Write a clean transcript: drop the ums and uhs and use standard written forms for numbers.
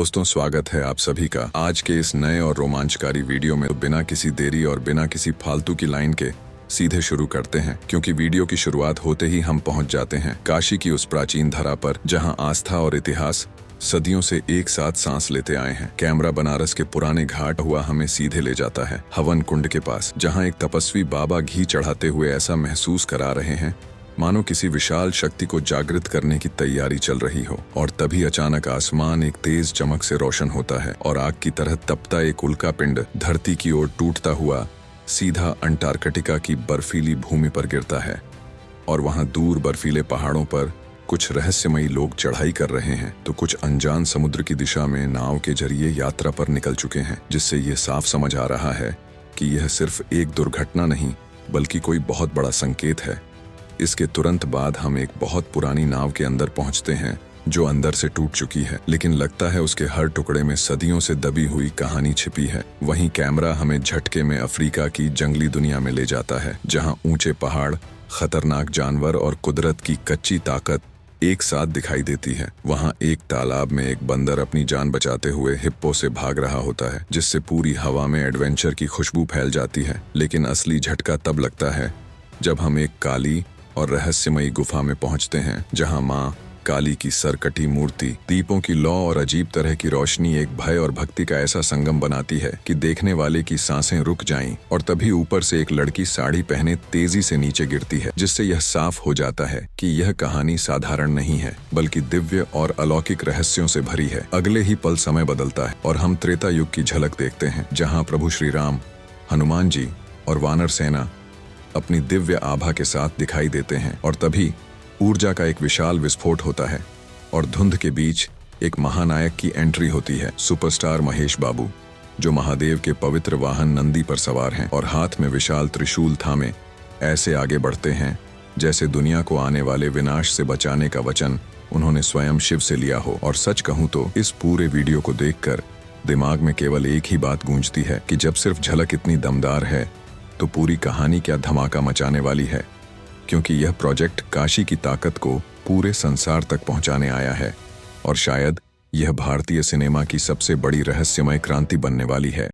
दोस्तों, स्वागत है आप सभी का आज के इस नए और रोमांचकारी वीडियो में। बिना किसी देरी और बिना किसी फालतू की लाइन के सीधे शुरू करते हैं, क्योंकि वीडियो की शुरुआत होते ही हम पहुंच जाते हैं काशी की उस प्राचीन धरा पर जहां आस्था और इतिहास सदियों से एक साथ सांस लेते आए हैं। कैमरा बनारस के पुराने घाट हुआ हमें सीधे ले जाता है हवन कुंड के पास, जहां एक तपस्वी बाबा घी चढ़ाते हुए ऐसा महसूस करा रहे हैं मानो किसी विशाल शक्ति को जागृत करने की तैयारी चल रही हो। और तभी अचानक आसमान एक तेज चमक से रोशन होता है और आग की तरह तपता एक उल्का पिंड धरती की ओर टूटता हुआ सीधा अंटार्कटिका की बर्फीली भूमि पर गिरता है। और वहां दूर बर्फीले पहाड़ों पर कुछ रहस्यमयी लोग चढ़ाई कर रहे हैं, तो कुछ अनजान समुद्र की दिशा में नाव के जरिए यात्रा पर निकल चुके हैं, जिससे ये साफ समझ आ रहा है कि यह सिर्फ एक दुर्घटना नहीं बल्कि कोई बहुत बड़ा संकेत है। इसके तुरंत बाद हम एक बहुत पुरानी नाव के अंदर पहुंचते हैं जो अंदर से टूट चुकी है, लेकिन लगता है उसके हर टुकड़े में सदियों से दबी हुई कहानी छिपी है। वहीं कैमरा हमें झटके में अफ्रीका की जंगली दुनिया में ले जाता है, जहां ऊंचे पहाड़, खतरनाक जानवर और कुदरत की कच्ची ताकत एक साथ दिखाई देती है। वहां एक तालाब में एक बंदर अपनी जान बचाते हुए हिप्पो से भाग रहा होता है, जिससे पूरी हवा में एडवेंचर की खुशबू फैल जाती है। लेकिन असली झटका तब लगता है जब हम एक काली और रहस्यमयी गुफा में पहुंचते हैं, जहां माँ काली की सरकटी मूर्ति, दीपों की लौ और अजीब तरह की रोशनी एक भय और भक्ति का ऐसा संगम बनाती है कि देखने वाले की सांसें रुक जाएं। और तभी ऊपर से एक लड़की साड़ी पहने तेजी से नीचे गिरती है, जिससे यह साफ हो जाता है कि यह कहानी साधारण नहीं है बल्कि दिव्य और अलौकिक रहस्यों से भरी है। अगले ही पल समय बदलता है और हम त्रेता युग की झलक देखते हैं, जहाँ प्रभु श्री राम, हनुमान जी और वानर सेना अपनी दिव्य आभा के साथ दिखाई देते हैं। और तभी ऊर्जा का एक विशाल विस्फोट होता है और धुंध के बीच एक महानायक की एंट्री होती है। सुपरस्टार महेश बाबू, जो महादेव के पवित्र वाहन नंदी पर सवार हैं और हाथ में विशाल त्रिशूल थामे ऐसे आगे बढ़ते हैं जैसे दुनिया को आने वाले विनाश से बचाने का वचन उन्होंने स्वयं शिव से लिया हो। और सच कहूं तो इस पूरे वीडियो को देखकर दिमाग में केवल एक ही बात गूंजती है कि जब सिर्फ झलक इतनी दमदार है तो पूरी कहानी क्या धमाका मचाने वाली है, क्योंकि यह प्रोजेक्ट काशी की ताकत को पूरे संसार तक पहुंचाने आया है और शायद यह भारतीय सिनेमा की सबसे बड़ी रहस्यमय क्रांति बनने वाली है।